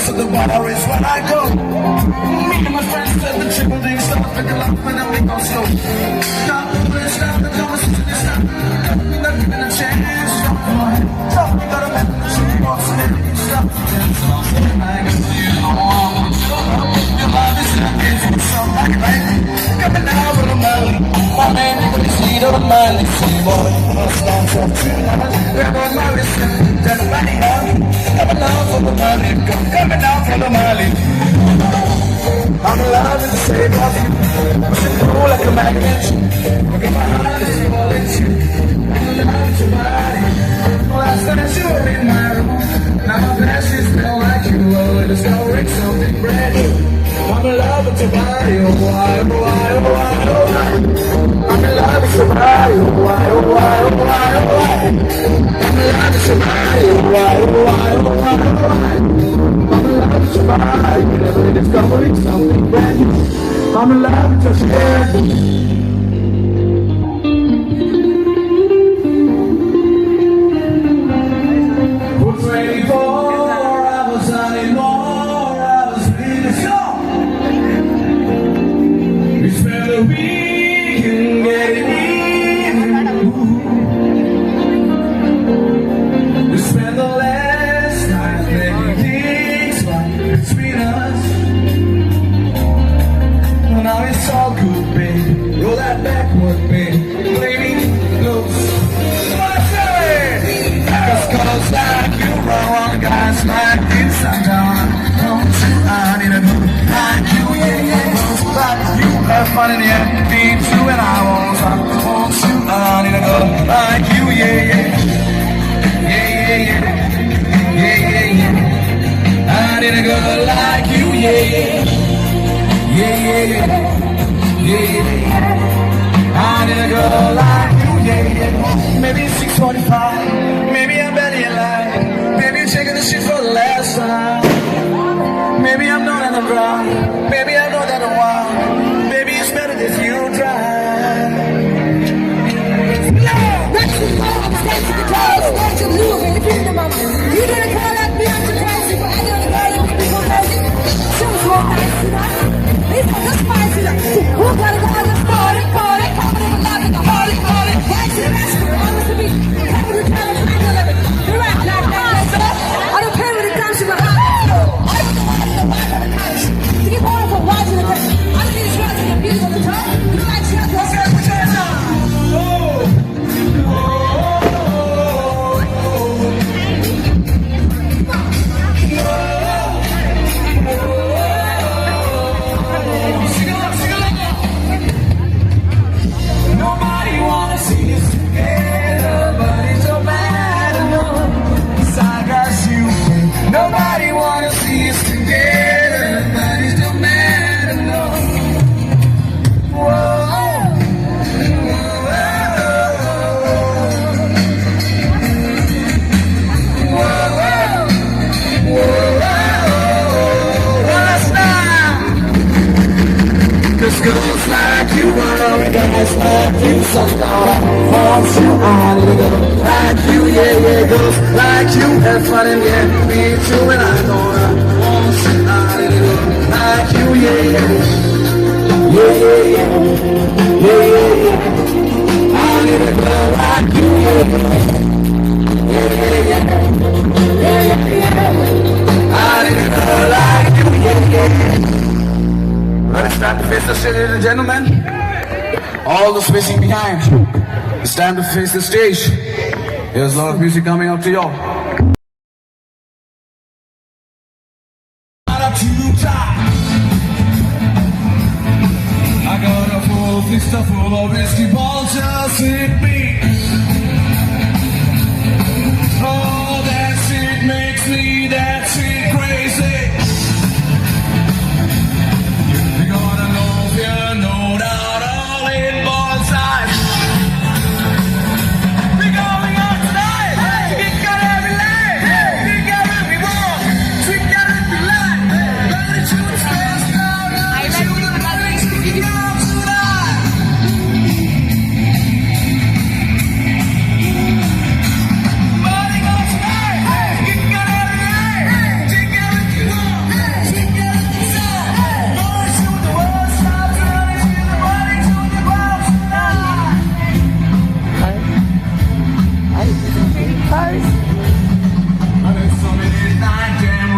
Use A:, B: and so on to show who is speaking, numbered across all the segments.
A: So the bar is when I go. Me and my friends said the triple thing stop at the lock when we go slow. Stop the place, stop the conversation, stop. Nothing in a chance, stop the line. Stop, you gotta make the shit box and then stop. Stop, like you know, your love is not getting so like coming out with a melody. My man, you can see the money, see boy. Must not talk to you. Grab on my wrist, just body up. Coming out for the money, coming out for the money. I'm alive in the same of you. Pushing through like a magnet. Look at my heart is falling to you. I'm alive to your body. Last night you were in my room. Now my passion smell like you. Oh, it's gonna ring something brand new. I'm in love with your body. Oh, why, oh, why, oh, why, oh, why. I'm in love with your body. Oh, why, oh, why, oh, why, oh, why. I'm in love with your body. Oh, why, oh, why, oh, why, oh, why. I'm in love with your body. Never discovering something brand new. I'm in love with your skin. Who's ready for? I was anymore. I was really strong. We spent a week in getting in. We spent the last night making things right between us. Well, now it's all good, baby. Roll that backward, baby. Play me loose. Cause like you wrong, guys like this I'm down. Don't you, I need a good like you, yeah, yeah. Like you have fun in the end, need you and I won't stop. Won't you, I need a good like you, yeah, yeah. Yeah, yeah, yeah. Yeah, yeah, yeah. I need a girl like you, yeah, yeah. Yeah, yeah, yeah. Yeah, yeah, yeah. I need a girl like you, yeah, yeah. Maybe 6:45, maybe I'm barely alive. Maybe you're shaking the shit for the last time. Maybe I'm not on the ground. Maybe I know that a while. Maybe it's better if you drive.
B: That's the song, I'm dancing the cars, that's your move in the kingdom of you didn't call out me, I'm surprised if I don't call you before magic. She was more nice to us. It's like a spicy, who got it on the party, party, coming in alive like a Harley, Harley. Back to the rescue, honest to me. Happy to tell us, I know that you're right, like that. I don't care when it comes to my heart. I don't know why the couch.
A: girls like you, wanna guys like you, so I want you, I need a girl like you, yeah, girls like you, have fun and yeah, me too, and I know I want you, I need a girl like you, yeah, I need a girl like you, I need a girl like you, But it's time to face the city, ladies and gentlemen. All those facing behind, it's time to face the stage. There's a lot of music coming up to y'all. I got a full blister full of whiskey balls just hit me. Oh, that shit makes me that shit crazy. You're gonna know if you know doubt all in boys' eyes. We're going on tonight. We got every line. We got every wall. We got every line. Ready to express now. Ready to the place to get out tonight. Party on tonight. We got every line. We got every wall. We got every side. Ready to the world. Stop running to the body to the ground tonight. And it's so midnight, damn.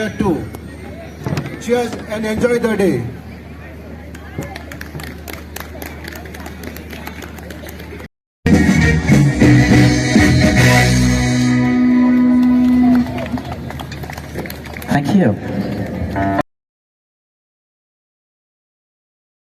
C: here too. Cheers and enjoy the day.